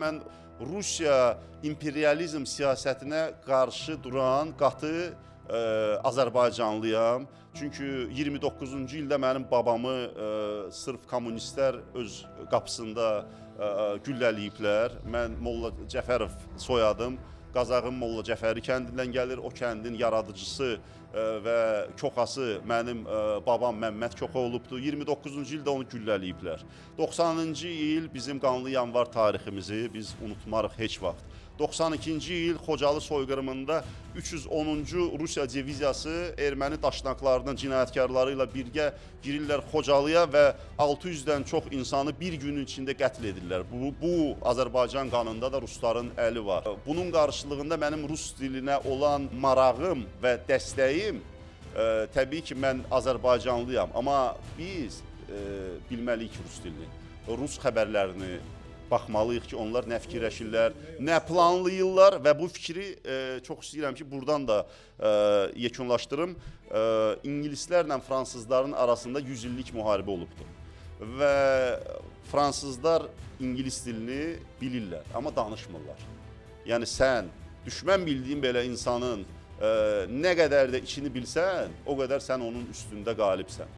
Mən Rusiya imperializm siyasətinə qarşı duran qatı Azərbaycanlıyam. Çünki 29-cu ildə mənim babamı sırf kommunistlər öz qapısında güllələyiblər. Mən Molla Cəfərov soyadım. Qazağın Molla Cəfəri kəndindən gəlir. O kəndin yaradıcısı və çoxası mənim babam Məmməd Çoxa olubdur. 29-cu ildə onu güllələyiblər. 90-cı il bizim qanlı yanvar tariximizi biz unutmarıq heç vaxt. 92-ci il Xocalı soyqırımında 310-cu Rusiya diviziyası erməni daşnaqlarının cinayətkarları ilə birgə girirlər Xocalıya və 600-dən çox insanı bir günün içində qətl edirlər. Bu Azərbaycan qanında da Rusların əli var. Bunun qarşılığında mənim Rus dilinə olan marağım və dəstəyim, təbii ki, mən Azərbaycanlıyam, amma biz bilməliyik Rus dilini, Rus xəbərlərini baxmalıyıq ki, onlar nə fikirləşirlər, nə planlayırlar və bu fikri çox istəyirəm ki, buradan da yekunlaşdırım. İngilislərlə fransızların arasında 100 illik müharibə olubdur və fransızlar İngilis dilini bilirlər, amma danışmırlar. Yəni sən düşmən bildiyin belə insanın nə qədər də içini bilsən, o qədər sən onun üstündə qalibsən.